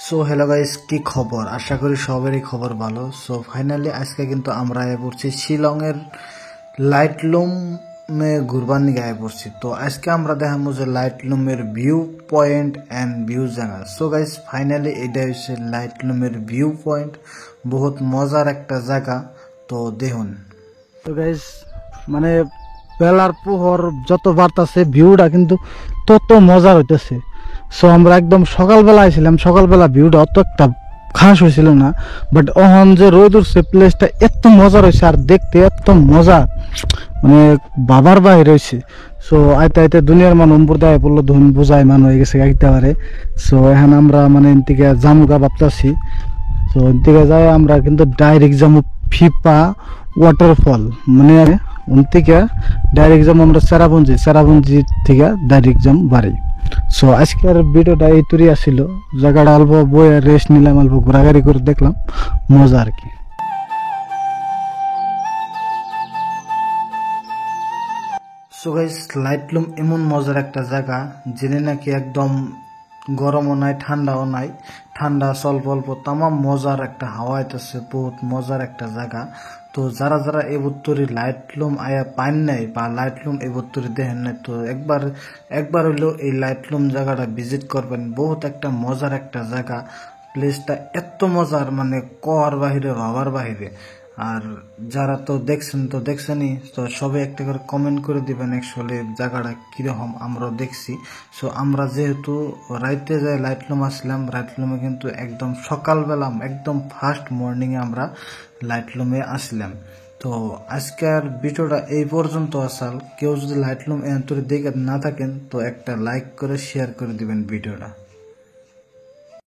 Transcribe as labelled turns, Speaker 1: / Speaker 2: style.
Speaker 1: So hello guys, কি খবর? আশা করি সবারই খবর ভালো। সো ফাইনালি আজকে কিন্তু আমরা আয় পড়ছি শিলংয়ের লাইটলুমে ঘুরবার নিয়ে আয় পড়ছি। তো আজকে আমরা দেখাবো যে লাইটলুমের ভিউ পয়েন্ট অ্যান্ড ভিউ জায়গা। সো গাইস ফাইনালি এটা হচ্ছে লাইটলুমের ভিউ পয়েন্ট, বহুত মজার একটা জায়গা। তো দেখুন।
Speaker 2: তো গাইস মানে বেলার প্রহর যত বাড়তাছে ভিউটা কিন্তু তত মজার হইতেছে। সো আমরা একদম সকালবেলা আইছিলাম, সকালবেলা ভিউটা অত একটা খাস হয়েছিল না, বাট অহন যে রোদ উঠছে প্লেসটা এত মজার হয়েছে আর দেখতে এত মজা, মানে বাবার বাইরে হয়েছে। সো আইতে আইতে দুনিয়ার মান উম্পুর দেয় পড়লো, ধুন বোঝায় মান হয়ে গেছে আইতে পারে। সো এখন আমরা মানে এদিকে জামুগা ভাবতাছি। তো ওদিকে যাই আমরা কিন্তু ডাইরেক্ট যাবো ফিপা ওয়াটারফল, মানে থেকে ডাইরেক্ট যাবো আমরা চেরাপুঞ্জি থেকে ডাইরেক্ট যাম বাড়ি। সো আজকের ভিডিওটা এই তুরি আসছিল, জায়গাটা অল্প বয়ে রেস্ট নিলাম, অল্প ঘোরাঘুরি করে দেখলাম, মজা আর কি।
Speaker 1: সো গাইস লাইটলুম এমন মজার একটা জায়গা যেখানে নাকি একদম গরমও নাই ঠান্ডাও নাই, ঠান্ডা স্বল্প অল্প তামাম মজার একটা হাওয়া আইতেছে, বহুত মজার একটা জায়গা। তো যারা যারা এবত্তরি লাইটলুম আয়া পাইন নাই বা লাইটলুম এবত্তরি দেখেন নাই, তো একবার হইলেও এই লাইটলুম জায়গাটা ভিজিট করবেন। বহুত একটা মজার একটা জায়গা, প্লেসটা এত মজার মানে কর বাহিরে ভাবার বাহিরে। আর যারা তো দেখছেনই, তো সবাই একটা করে কমেন্ট করে দিবেন অ্যাকচুয়ালি জায়গাটা কিরকম আমরাও দেখছি। সো আমরা যেহেতু রাইতে যাই লাইটলুম আসলাম, লাইটলুমে কিন্তু একদম সকালবেলা একদম ফার্স্ট মর্নিংয়ে আমরা লাইটলুমে আসলাম। তো আজকের ভিডিওটা এই পর্যন্ত আসাল। কেউ যদি লাইটলুম এন্তরে দেখে না থাকেন তো একটা লাইক করে শেয়ার করে দিবেন ভিডিওটা।